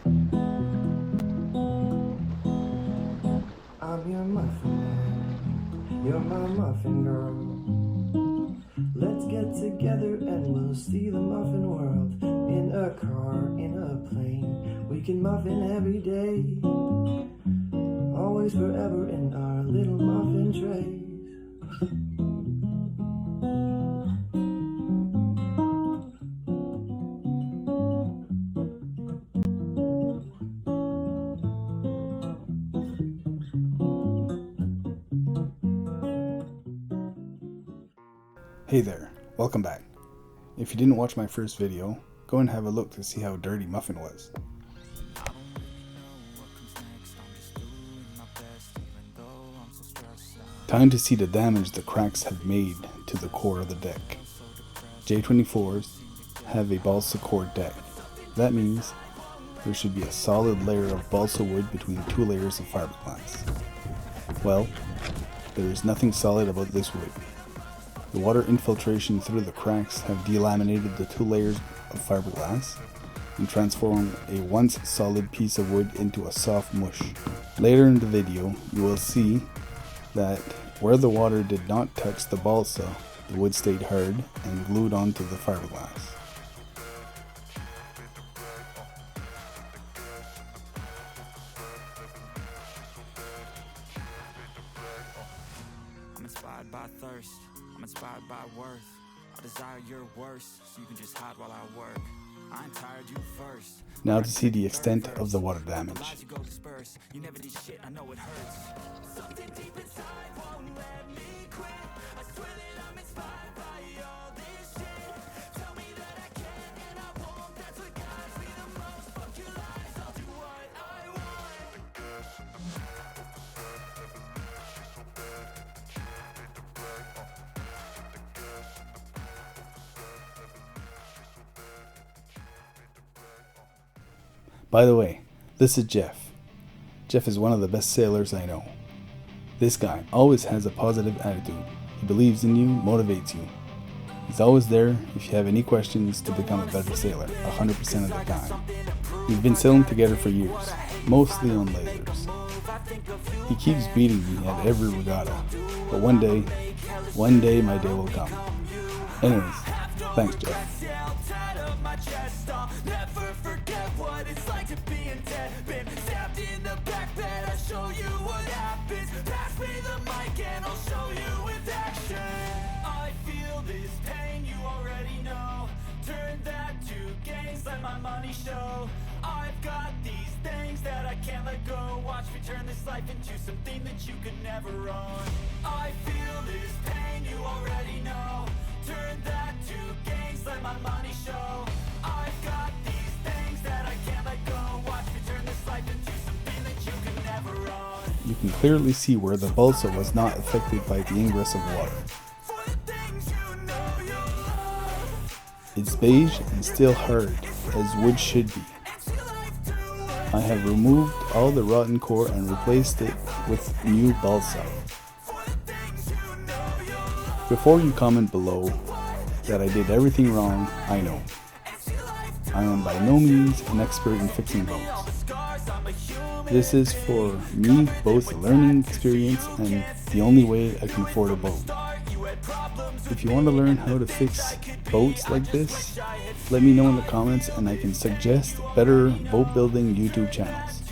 I'm your muffin man, you're my muffin girl. Let's get together and we'll see the muffin world. In a car, in a plane, we can muffin every day. Always forever in our little muffin trays. Hey there, welcome back. If you didn't watch my first video, go and have a look to see how dirty Muffin was. Time to see the damage the cracks have made to the core of the deck. J24s have a balsa core deck. That means there should be a solid layer of balsa wood between two layers of fiberglass. Well, there is nothing solid about this wood. The water infiltration through the cracks have delaminated the two layers of fiberglass and transformed a once solid piece of wood into a soft mush. Later in the video, you will see that where the water did not touch the balsa, the wood stayed hard and glued onto the fiberglass. I'm inspired by thirst, I'm inspired by worth. I desire your worst, so you can just hide while I work. I ain't tired, you first. Now to see the extent of the water damage. You never did shit, I know it hurts. Something deep inside won't let me quit. I swear that I'm inspired by all this shit. Tell me that I can and I won't. That's what guides me the most. Fuck your lies, I'll do what I want. By the way, this is Jeff. Jeff is one of the best sailors I know. This guy always has a positive attitude. He believes in you, motivates you. He's always there if you have any questions to become a better sailor, 100% of the time. We've been sailing together for years, mostly on lasers. He keeps beating me at every regatta, but one day my day will come. Anyways, thanks Jeff. Never forget what it's like to be in debt. Been stabbed in the back bed, I'll show you what happens. Pass me the mic and I'll show you with action. I feel this pain, you already know. Turn that to gains, let my money show. I've got these things that I can't let go. Watch me turn this life into something that you could never own. I feel this pain, you already know. Turn that to gains, let my money show. I've got these things that I can't let go. Watch me turn this life into something that you can never own. You can clearly see where the balsa was not affected by the ingress of water. For the things you know you love. It's beige and still hard, as wood should be. I have removed all the rotten core and replaced it with new balsa. Before you comment below that I did everything wrong, I know. I am by no means an expert in fixing boats. This is for me both a learning experience and the only way I can afford a boat. If you want to learn how to fix boats like this, let me know in the comments and I can suggest better boat building YouTube channels.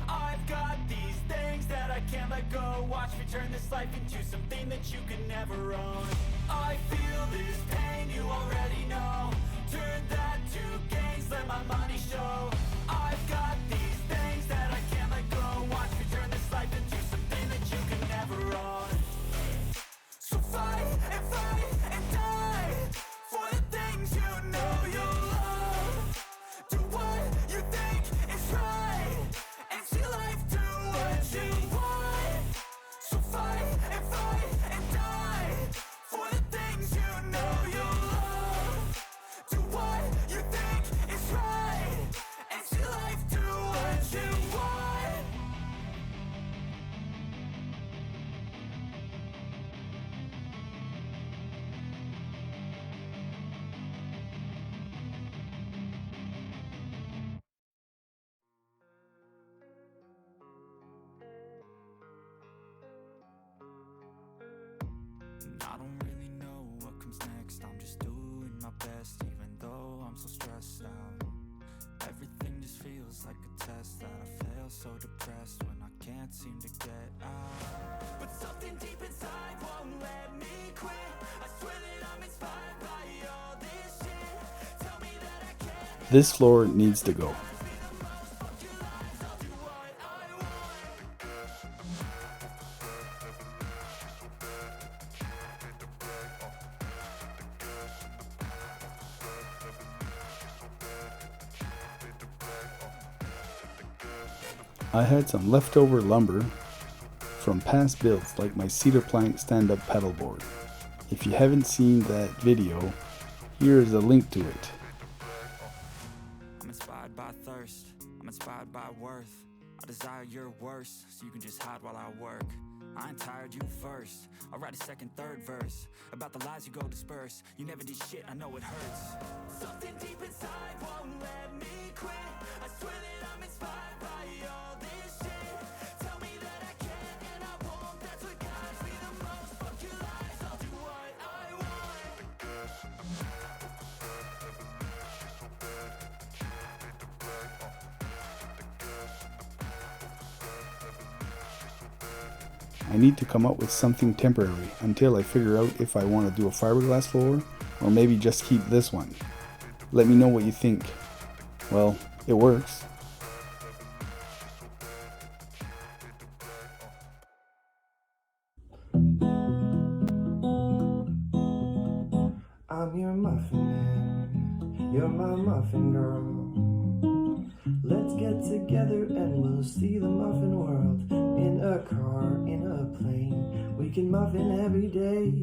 I've got these things that I can't let go. Watch me turn this life into something that you can never own. I feel this pain, you already know. Turn that to gains, let my money show. I've got these things that I can't let go. Watch me turn this life into something that you can never own. So fight and die for the things you know you love. Do what you stressed out. Everything just feels like a test that I fail, so depressed when I can't seem to get out. But something deep inside won't let me quit. I swear that I'm inspired by all this shit. Tell me that I can't. This floor needs to go. I had some leftover lumber from past builds, like my cedar plank stand-up paddleboard. If you haven't seen that video, here is a link to it. I'm inspired by thirst, I'm inspired by worth. I desire your worst, so you can just hide while I work. I ain't tired, you first. I'll write a second, third verse about the lies you go disperse. You never did shit, I know it hurts. Something deep inside won't let me quit. I swear that I'm inspired by all this shit. Tell me that I can and I won't. That's what guides me the most. Fuck your lies, I'll do what I want. I need to come up with something temporary until I figure out if I want to do a fiberglass floor or maybe just keep this one. Let me know what you think. Well, it works. I'm your muffin man, you're my muffin girl. Let's get together and we'll see the muffin world. In a car, in a plane, we can muffin every day.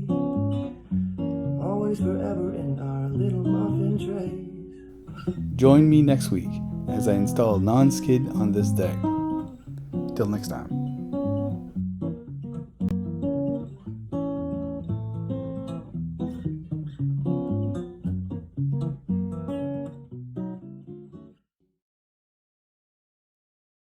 Always forever in our little muffin trays. Join me next week as I install non-skid on this deck. Till next time.